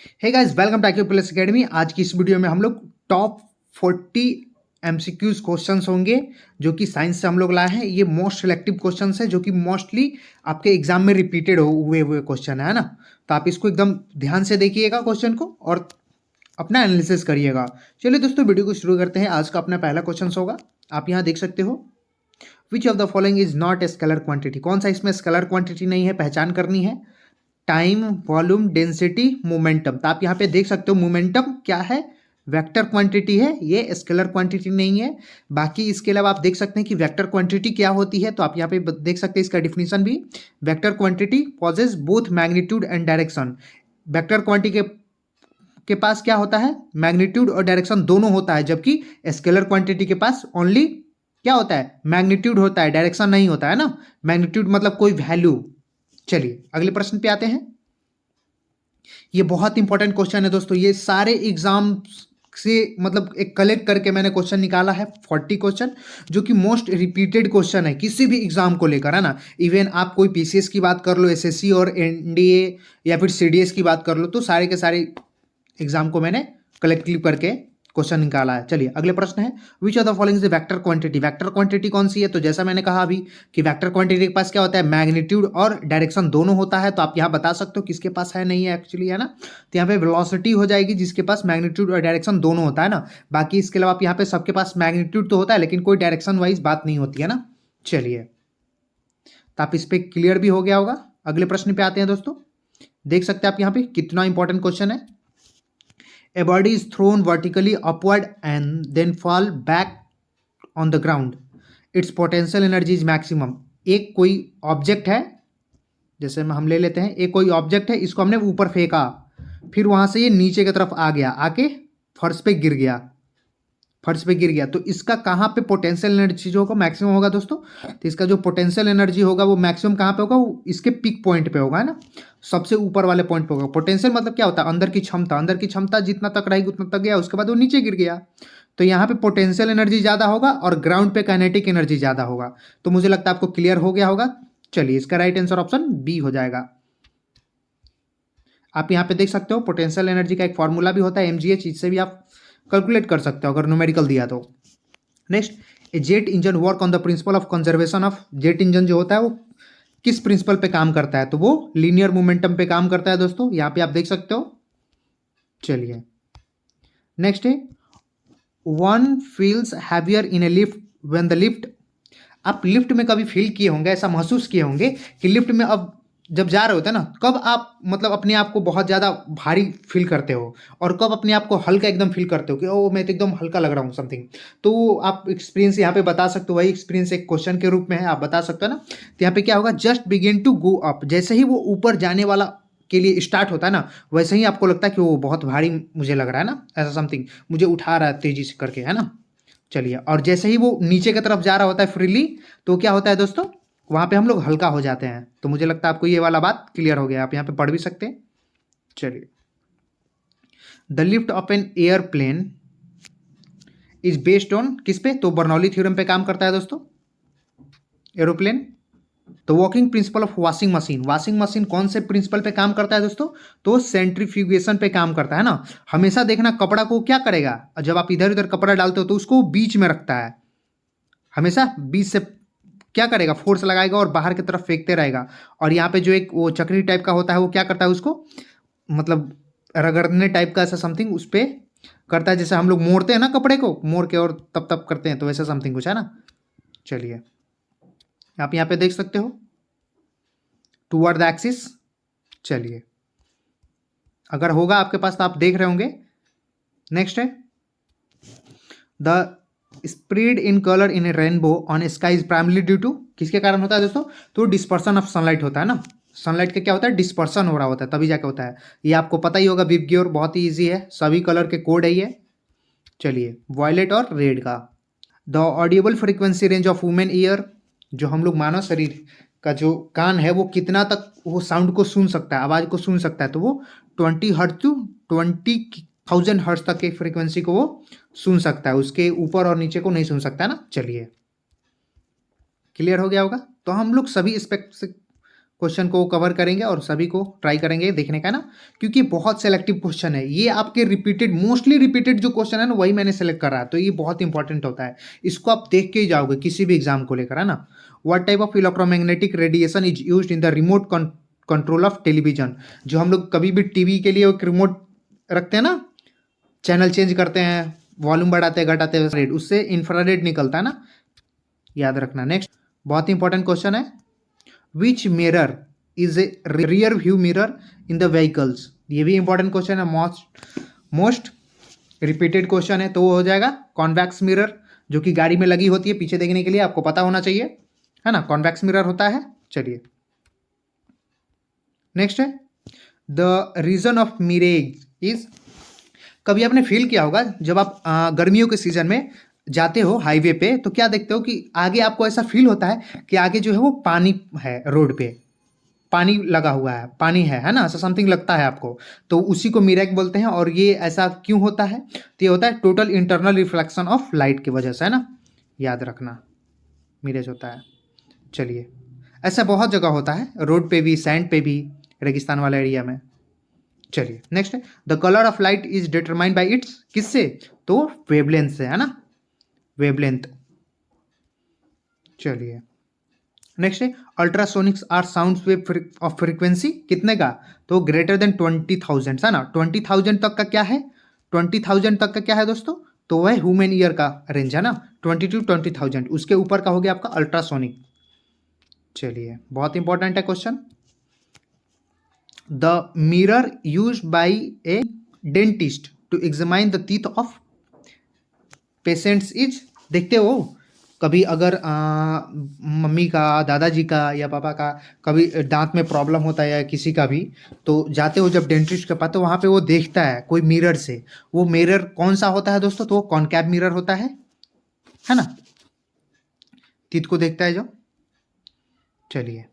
Hey guys, welcome to plus academy. आज की इस वीडियो में हम लोग टॉप 40 एमसीक्यूज क्वेश्चंस होंगे जो कि साइंस से हम लोग लाए हैं। ये मोस्ट सिलेक्टिव क्वेश्चंस है जो कि मोस्टली आपके एग्जाम में रिपीटेड हुए हुए क्वेश्चन है ना। तो आप इसको एकदम ध्यान से देखिएगा क्वेश्चन को और अपना एनालिसिस करिएगा। चलिए दोस्तों, वीडियो को शुरू करते हैं। आज का अपना पहला क्वेश्चन होगा, आप यहाँ देख सकते हो, विच of the following is not a scalar quantity. कौन सा इसमें स्केलर क्वांटिटी नहीं है, पहचान करनी है। Time, volume, density, momentum. तो आप यहाँ पे देख सकते हो मोमेंटम क्या है, वेक्टर क्वांटिटी है, ये स्केलर क्वांटिटी नहीं है। बाकी इसके अलावा आप देख सकते हैं कि वेक्टर क्वांटिटी क्या होती है। तो आप यहाँ पे देख सकते हैं इसका डिफिनीशन भी, vector quantity possess both magnitude and direction. Vector quantity के पास क्या होता है, मैग्नीट्यूड और डायरेक्शन दोनों होता है, जबकि स्केलर क्वांटिटी के पास ओनली क्या होता है, मैग्नीट्यूड होता है, डायरेक्शन नहीं होता है ना। मैग्नीट्यूड मतलब कोई वैल्यू। चलिए अगले प्रश्न पे आते हैं। ये बहुत इंपॉर्टेंट क्वेश्चन है दोस्तों। ये सारे एग्जाम से मतलब एक कलेक्ट करके मैंने क्वेश्चन निकाला है 40 क्वेश्चन, जो कि मोस्ट रिपीटेड क्वेश्चन है किसी भी एग्जाम को लेकर, है ना। इवन आप कोई पीसीएस की बात कर लो, एसएससी और एनडीए या फिर सीडीएस की बात कर लो, तो सारे के सारे एग्जाम को मैंने कलेक्टिव करके क्वेश्चन निकाला है। चलिए अगले प्रश्न है, which of the following is vector quantity. Vector quantity कौन सी है, तो जैसा मैंने कहा अभी कि वेक्टर क्वांटिटी के पास क्या होता है, मैग्नीट्यूड और डायरेक्शन दोनों होता है। तो आप यहाँ बता सकते हो किसके पास है, नहीं है एक्चुअली, है ना। तो यहाँ पे वेलोसिटी हो जाएगी जिसके पास मैग्नीट्यूड और डायरेक्शन दोनों होता है ना। बाकी इसके अलावा आप यहाँ पे सबके पास मैग्नीट्यूड तो होता है लेकिन कोई डायरेक्शन वाइज बात नहीं होती है ना। चलिए, तो आप इस पर क्लियर भी हो गया होगा। अगले प्रश्न पे आते हैं दोस्तों। देख सकते हैं आप यहाँ पे कितना इंपॉर्टेंट क्वेश्चन है। A body is thrown vertically upward and then fall back on the ground. Its potential energy is maximum. एक कोई ऑब्जेक्ट है, जैसे हम ले लेते हैं, एक कोई ऑब्जेक्ट है, इसको हमने ऊपर फेंका, फिर वहां से ये नीचे की तरफ आ गया, आके फर्श पे गिर गया, फर्श पे गिर गया। तो इसका कहाँ पे पोटेंशियल एनर्जी जो होगा मैक्सिमम होगा दोस्तों। तो इसका जो पोटेंशियल एनर्जी होगा वो मैक्सिमम कहाँ पे होगा, वो इसके पीक पॉइंट पे होगा, है ना, सबसे ऊपर वाले पॉइंट पे होगा। पोटेंशियल मतलब क्या होता है, अंदर की क्षमता, अंदर की क्षमता जितना तक रहेगी उतना तक गया, उसके बाद वो नीचे गिर गया। तो यहाँ पे पोटेंशियल एनर्जी ज़्यादा होगा और ग्राउंड पे काइनेटिक एनर्जी ज़्यादा होगा। तो मुझे लगता है आपको क्लियर हो गया होगा। चलिए, इसका राइट आंसर ऑप्शन बी हो जाएगा। आप यहाँ पे देख सकते हो पोटेंशियल एनर्जी का एक फॉर्मूला भी होता है mgh, इससे भी आप कैलकुलेट कर सकते हो अगर न्यूमेरिकल दिया तो। Next, A jet engine work on the principle of conservation of. Jet engine जो होता है वो किस प्रिंसिपल पे काम करता है, तो वो लीनियर मोमेंटम पे काम करता है दोस्तों, यहाँ पे आप देख सकते हो। चलिए नेक्स्ट है, one feels heavier in A lift when the lift. आप लिफ्ट में कभी फील किए होंगे, ऐसा महसूस किए होंगे कि लिफ्ट में अब जब जा रहे होते हैं ना, कब आप मतलब अपने आप को बहुत ज़्यादा भारी फील करते हो और कब अपने आप को हल्का एकदम फील करते हो कि ओ मैं तो एकदम हल्का लग रहा हूँ समथिंग। तो आप एक्सपीरियंस यहाँ पे बता सकते हो, वही एक्सपीरियंस एक क्वेश्चन के रूप में है, आप बता सकते हो ना। तो यहाँ पे क्या होगा, just begin to go up, जैसे ही वो ऊपर जाने वाला के लिए स्टार्ट होता है ना, वैसे ही आपको लगता है कि वो बहुत भारी मुझे लग रहा है ना, ऐसा समथिंग मुझे उठा रहा है तेजी से करके, है ना। चलिए, और जैसे ही वो नीचे की तरफ जा रहा होता है फ्रीली, तो क्या होता है दोस्तों, वहां पे हम लोग हल्का हो जाते हैं। तो मुझे लगता है आपको ये वाला बात क्लियर हो गया, आप यहाँ पे पढ़ भी सकते हैं। चलिए, the lift off an airplane is based on किस पे, तो बर्नौली थ्योरम पे काम करता है दोस्तों एरोप्लेन। तो working principle of washing machine, washing machine कौन से प्रिंसिपल पे काम करता है दोस्तों, तो सेंट्रीफ्यूगेशन पे काम करता है ना। हमेशा देखना कपड़ा को क्या करेगा, जब आप इधर उधर कपड़ा डालते हो तो उसको बीच में रखता है, हमेशा बीच से क्या करेगा, फोर्स लगाएगा और बाहर की तरफ फेंकते रहेगा। और यहाँ पे जो एक वो चक्री टाइप का होता है वो क्या करता है, उसको मतलब रगड़ने टाइप का ऐसा समथिंग उस पर करता है, जैसे हम लोग मोड़ते हैं ना कपड़े को, मोड़ के और तब तब करते हैं, तो वैसा समथिंग कुछ है ना। चलिए, आप यहाँ पे देख सकते हो टूवर्ड द एक्सिस। चलिए, अगर होगा आपके पास तो आप देख रहे होंगे। नेक्स्ट है, the spread in colour in a rainbow on sky is primarily due to, किसके कारण होता है दोस्तों, तो डिस्पर्सन ऑफ सनलाइट होता है ना। सनलाइट का क्या होता है, डिस्पर्सन हो रहा होता है, तभी जाके होता है। ये आपको पता ही होगा, विबग्योर बहुत ही ईजी है, सभी कलर के कोड है ये। चलिए, वॉयलेट और रेड का। The audible frequency range of women year, जो हम लोग मानव शरीर का जो कान है वो कितना तक वो साउंड को सुन सकता है, आवाज़ को सुन सकता है, तो वो 20 हर्ट्ज टू 20,000 हर्ट्ज तक की फ्रीक्वेंसी को वो सुन सकता है, उसके ऊपर और नीचे को नहीं सुन सकता है ना। चलिए, क्लियर हो गया होगा। तो हम लोग सभी क्वेश्चन को कवर करेंगे और सभी को ट्राई करेंगे देखने का ना, क्योंकि बहुत सेलेक्टिव क्वेश्चन है ये, आपके रिपीटेड मोस्टली रिपीटेड जो क्वेश्चन है ना वही मैंने सेलेक्ट करा है, तो ये बहुत इंपॉर्टेंट होता है, इसको आप देख के ही जाओगे किसी भी एग्जाम को लेकर, है ना। What type of electromagnetic radiation is used in the remote control of television. जो हम लोग कभी भी टीवी के लिए एक रिमोट रखते हैं ना, चैनल चेंज करते हैं, वॉल्यूम बढ़ाते हैं घटाते हैं, रेड उससे इंफ्रारेड निकलता है ना, याद रखना। नेक्स्ट बहुत इंपॉर्टेंट क्वेश्चन है, विच mirror is a rear view mirror in the vehicles. ये भी इंपॉर्टेंट क्वेश्चन है, मोस्ट रिपीटेड क्वेश्चन है, तो वो हो जाएगा कॉन्वेक्स मिरर, जो कि गाड़ी में लगी होती है पीछे देखने के लिए, आपको पता होना चाहिए, है ना, कॉन्वेक्स मिरर होता है। चलिए नेक्स्ट है, the reason of mirage is. कभी आपने फील किया होगा जब आप गर्मियों के सीजन में जाते हो हाईवे पे, तो क्या देखते हो कि आगे आपको ऐसा फील होता है कि आगे जो है वो पानी है, रोड पे पानी लगा हुआ है, पानी है ना, ऐसा समथिंग लगता है आपको, तो उसी को मिरर बोलते हैं। और ये ऐसा क्यों होता है, तो ये होता है total internal reflection of light की वजह से, है ना, याद रखना, मिरेज होता है। चलिए ऐसा बहुत जगह होता है, रोड पे भी, सैंड पे भी, रेगिस्तान वाला एरिया में। चलिए नेक्स्ट है, the colour of light is determined by its, किससे, तो वेवलेंथ से, है ना, वेवलेंथ। चलिए नेक्स्ट है, ultrasonics are sound wave of frequency कितने का, तो ग्रेटर देन 20,000, है ना, 20,000 तक का क्या है, 20,000 तक का क्या है दोस्तों, तो वह ह्यूमन ईयर का रेंज है ना, 20 to 20,000, उसके ऊपर का हो गया आपका अल्ट्रासोनिक। चलिए बहुत इंपॉर्टेंट है question, the mirror use by a dentist to examine the teeth of patients is. देखते हो कभी अगर मम्मी का, दादाजी का या पापा का कभी दांत में प्रॉब्लम होता है या किसी का भी, तो जाते हो जब डेंटिस्ट के पास, तो वहाँ पे वो देखता है कोई मिरर से, वो मिरर कौन सा होता है दोस्तों, तो वो कॉनकैव मिरर होता है ना, टीथ को देखता है जो। चलिए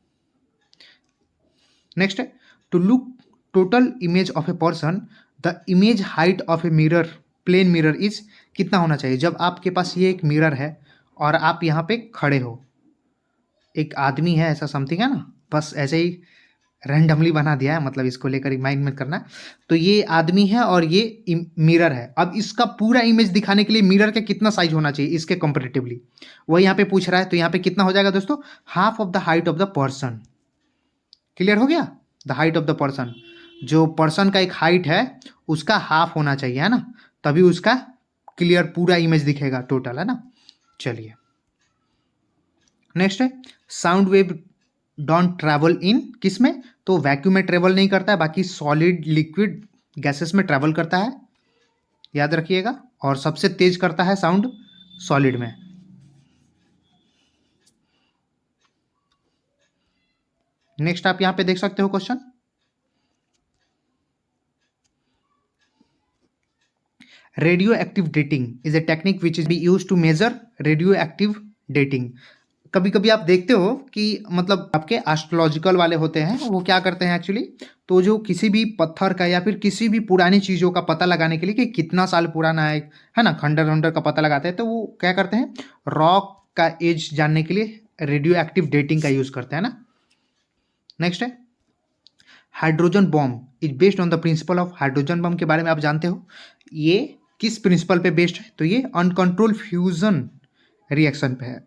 नेक्स्ट है, to look total image of a person, the image height of a mirror, plane mirror is कितना होना चाहिए। जब आपके पास ये एक मिरर है और आप यहाँ पे खड़े हो, एक आदमी है ऐसा समथिंग, है ना, बस ऐसे ही रैंडमली बना दिया है, मतलब इसको लेकर माइंड मत करना। तो ये आदमी है और ये मिरर है, अब इसका पूरा इमेज दिखाने के लिए मिरर का कितना साइज होना चाहिए इसके कंपेरेटिवली, वो यहाँ पे पूछ रहा है, तो यहाँ पे कितना हो जाएगा दोस्तों, half of the height of the person. Clear हो गया, the height of the person, जो पर्सन का एक हाइट है उसका हाफ होना चाहिए, है ना, तभी उसका क्लियर पूरा इमेज दिखेगा टोटल, है ना। चलिए नेक्स्ट है, sound wave don't travel in किस में, तो वैक्यूम में ट्रेवल नहीं करता है, बाकी सॉलिड लिक्विड गैसेस में ट्रैवल करता है, याद रखिएगा, और सबसे तेज करता है साउंड सॉलिड में। नेक्स्ट आप यहां पे देख सकते हो question, radioactive dating is a technique which is be use to measure radioactive dating. कभी कभी आप देखते हो कि मतलब आपके एस्ट्रोलॉजिकल वाले होते हैं, वो क्या करते हैं एक्चुअली, तो जो किसी भी पत्थर का या फिर किसी भी पुरानी चीज़ों का पता लगाने के लिए कि कितना साल पुराना है ना, खंडर वंडर का पता लगाते हैं, तो वो क्या करते हैं, रॉक का एज जानने के लिए रेडियो एक्टिव डेटिंग का यूज़ करते हैं ना। नेक्स्ट है, hydrogen bomb is based on the principle of, hydrogen bomb के बारे में आप जानते हो, ये किस प्रिंसिपल पे बेस्ड है, तो ये अनकंट्रोल फ्यूजन रिएक्शन पे है।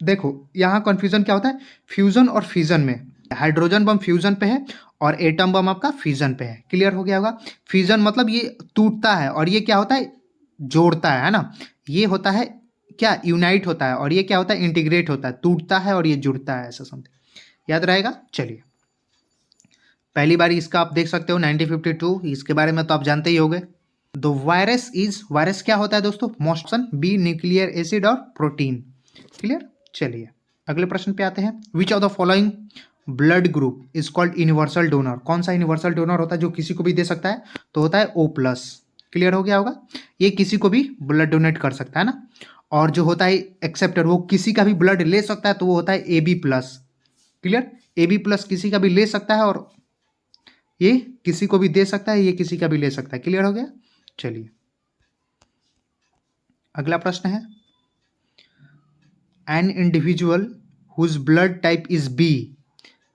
देखो यहाँ कंफ्यूजन क्या होता है, फ्यूजन और फिजन में, हाइड्रोजन बम फ्यूजन पे है और एटम बम आपका फिजन पे है। क्लियर हो गया होगा, फ्यूजन मतलब ये टूटता है और ये क्या होता है, जोड़ता है ना, ये होता है क्या, यूनाइट होता है, और ये क्या होता है, इंटीग्रेट होता है, टूटता है और ये जुड़ता है, ऐसा समथिंग याद रहेगा। चलिए पहली बार इसका आप देख सकते हो 1952, इसके बारे में तो आप जानते ही होंगे। द वायरस इज, वायरस क्या होता है दोस्तों, मोशन बी न्यूक्लियर एसिड और प्रोटीन। क्लियर। चलिए अगले प्रश्न पे आते हैं, विच of the following blood group is called universal donor. कौन सा यूनिवर्सल डोनर होता है जो किसी को भी दे सकता है, तो होता है O प्लस। क्लियर हो गया होगा, ये किसी को भी ब्लड डोनेट कर सकता है ना, और जो होता है एक्सेप्टर, वो किसी का भी ब्लड ले सकता है, तो वो होता है AB plus. Clear, AB plus किसी का भी ले सकता है, और ये किसी को भी दे सकता है, ये किसी का भी ले सकता है। क्लियर हो गया। चलिए अगला प्रश्न है, an individual whose blood type is B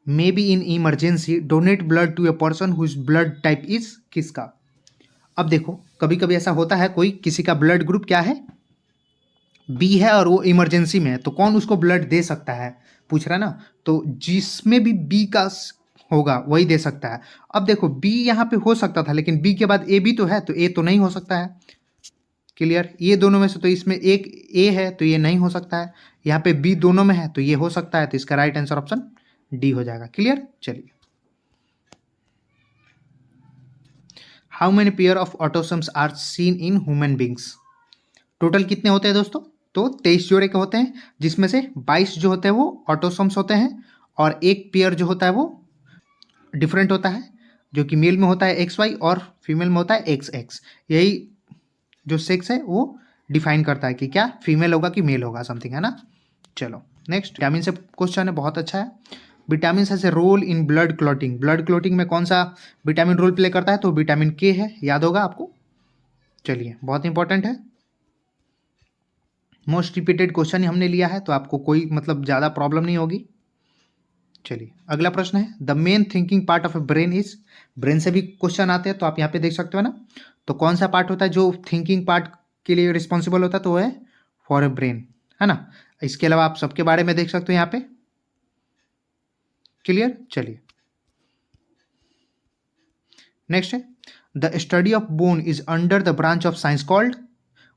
may be in emergency donate blood to a person whose blood type is, किसका? अब देखो कभी कभी ऐसा होता है, कोई किसी का ब्लड ग्रुप क्या है, बी है, और वो इमरजेंसी में है, तो कौन उसको ब्लड दे सकता है, पूछ रहा है ना। तो जिसमें भी बी का होगा वही दे सकता है। अब देखो बी यहाँ पे हो सकता था, लेकिन बी के बाद ए भी तो है, तो ए तो नहीं हो सकता है। क्लियर? ये दोनों में से तो इसमें एक ए है, तो ये नहीं हो सकता है। यहाँ पे बी दोनों में है, तो ये हो सकता है, तो इसका राइट आंसर ऑप्शन डी हो जाएगा। क्लियर? चलिए, how many pair of autosomes are seen in human beings? Total कितने होते हैं दोस्तों? तो 23 जोड़े के होते हैं, जिसमें से 22 जो होते हैं वो ऑटोसोम्स होते हैं, और एक पेयर जो होता है वो डिफरेंट होता है, जो कि मेल में होता है एक्स वाई और फीमेल में होता है एक्स एक्स। यही जो सेक्स है वो डिफाइन करता है कि क्या फीमेल होगा कि मेल होगा, समथिंग, है ना। चलो नेक्स्ट, विटामिन से क्वेश्चन है, बहुत अच्छा है। Vitamin has a role in blood clotting. Blood clotting में कौन सा विटामिन रोल प्ले करता है? तो विटामिन के है, याद होगा आपको। चलिए, बहुत इंपॉर्टेंट है, मोस्ट रिपीटेड क्वेश्चन ही हमने लिया है, तो आपको कोई मतलब ज़्यादा प्रॉब्लम नहीं होगी। चलिए, अगला प्रश्न है, the main thinking part of A brain is. Brain से भी क्वेश्चन आते हैं, तो आप यहाँ पे देख सकते हो ना। तो कौन सा पार्ट होता है जो थिंकिंग पार्ट के लिए रिस्पॉन्सिबल होता है? तो वो है फॉर ए ब्रेन, है ना। इसके अलावा आप सबके बारे में देख सकते हो यहाँ पे। क्लियर? चलिए, नेक्स्ट है, the study of bone is under the branch of science called.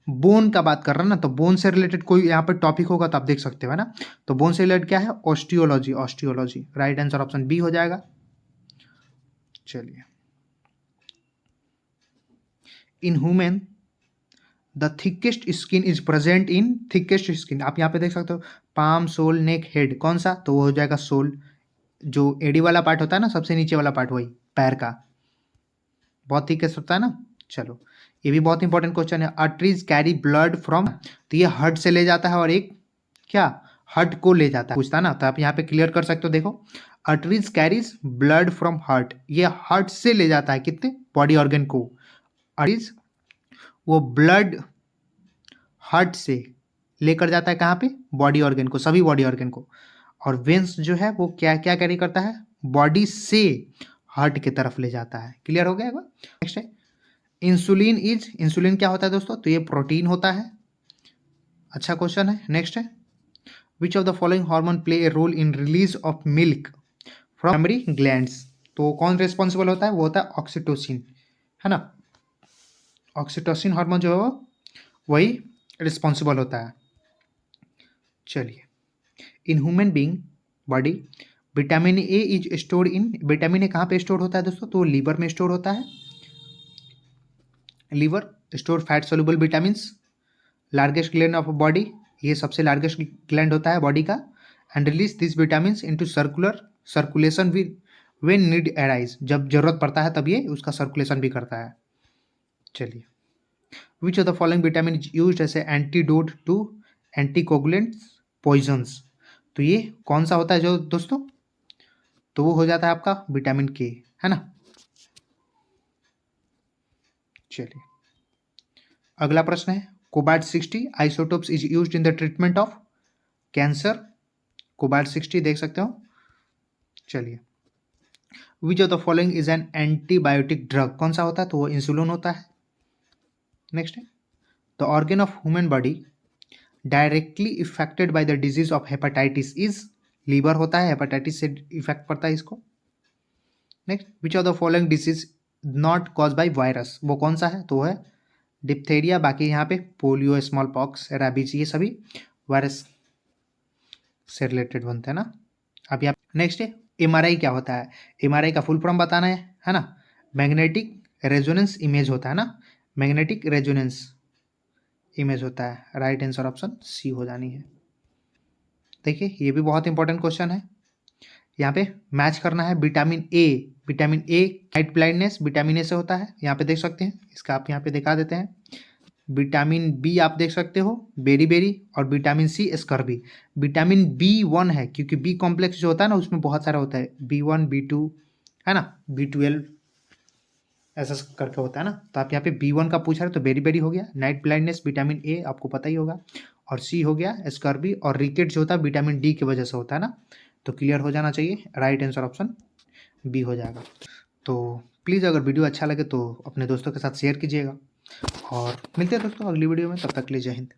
Bone का बात कर रहा है ना, तो बोन से रिलेटेड कोई यहाँ पर टॉपिक होगा तो आप देख सकते हो, है ना। तो बोन से रिलेटेड क्या है? Osteology. Osteology, right answer option B हो जाएगा। चलिए, in human the thickest skin is present in. Thickest skin आप यहाँ पे देख सकते हो, पाम, सोल, नेक, हेड, कौन सा? तो वो हो जाएगा सोल। जो एडी वाला पार्ट होता है ना, सबसे नीचे वाला पार्ट, वही पैर का, बहुत थिकेस्ट होता है ना। चलो, ये भी बहुत इंपॉर्टेंट क्वेश्चन है। आर्टरीज कैरी ब्लड फ्रॉम, तो ये हार्ट से ले जाता है, और एक क्या हार्ट को ले जाता है, पूछता है ना। तो आप यहाँ पे क्लियर कर सकते हो, देखो arteries carries blood from heart, ये हार्ट से ले जाता है कितने बॉडी ऑर्गन को। आर्टरीज वो ब्लड हार्ट से लेकर जाता है कहाँ पे? बॉडी ऑर्गन को, सभी बॉडी ऑर्गन को। और वेंस जो है वो क्या क्या कैरी करता है? बॉडी से हार्ट की तरफ ले जाता है। क्लियर हो गया? नेक्स्ट है, इंसुलिन इज। इंसुलिन क्या होता है दोस्तों? तो ये प्रोटीन होता है। अच्छा क्वेश्चन है। नेक्स्ट है, which of the following hormone play a role in release of milk from mammary glands? तो कौन रिस्पॉन्सिबल होता है? वो होता है ऑक्सीटोसिन, है ना। ऑक्सीटोसिन हार्मोन जो है वो वही रिस्पॉन्सिबल होता है। चलिए, in human being body vitamin A is stored in. Vitamin A कहाँ पे स्टोर होता है दोस्तों? तो लीवर में स्टोर होता है। Liver store fat soluble vitamins. Largest gland of body, ये सबसे लार्जेस्ट ग्लैंड होता है बॉडी का। And release this vitamins into circulation when need arise, जब जरूरत पड़ता है तब ये उसका सर्कुलेशन भी करता है। चलिए, which of the following vitamin is used as an antidote to anticoagulants poisons? तो ये कौन सा होता है जो दोस्तों? तो वो हो जाता है आपका विटामिन के, है ना। चलिए, अगला प्रश्न है, cobalt 60 isotopes is used in the treatment of cancer. Cobalt 60 देख सकते हो। चलिए, which of the following is an antibiotic drug? कौन सा होता है? तो वो इंसुलिन होता है। नेक्स्ट है, the organ of human body directly affected by the disease of hepatitis is. Liver होता है, हेपेटाइटिस से इफेक्ट पड़ता है इसको। Next, which of the following disease not cause by virus? वो कौन सा है? तो वो है डिप्थेरिया। बाकी यहाँ पे पोलियो, स्मॉल पॉक्स, रैबीज, ये सभी वायरस से रिलेटेड बनते हैं ना। अब यहाँ नेक्स्ट है, एमआरआई क्या होता है? एमआरआई का फुल फॉर्म बताना है ना। मैग्नेटिक रेजोनेंस इमेज होता है ना। मैग्नेटिक रेजोनेंस इमेज होता है। राइट आंसर ऑप्शन सी हो जानी है। देखिए, ये भी बहुत इंपॉर्टेंट क्वेश्चन है। यहाँ पे मैच करना है vitamin A. Vitamin A night blindness vitamin A से होता है, यहाँ पे देख सकते हैं। इसका आप यहाँ पे दिखा देते हैं। विटामिन बी आप देख सकते हो, बेरी बेरी, और vitamin C scurvy. Vitamin B1 है, क्योंकि बी कॉम्प्लेक्स जो होता है ना उसमें बहुत सारा होता है, B1 B2, है ना, B12 ऐसा करके होता है ना। तो आप यहाँ पे B1 का पूछ रहे हो, तो बेरी बेरी हो गया। नाइट ब्लाइंडनेस विटामिन ए आपको पता ही होगा, और सी हो गया स्कर्बी, और रिकेट जो होता है विटामिन डी की वजह से होता है ना। तो क्लियर हो जाना चाहिए, राइट आंसर ऑप्शन बी हो जाएगा। तो प्लीज़ अगर वीडियो अच्छा लगे तो अपने दोस्तों के साथ शेयर कीजिएगा और मिलते हैं दोस्तों अगली वीडियो में, तब तक के लिए जय हिंद।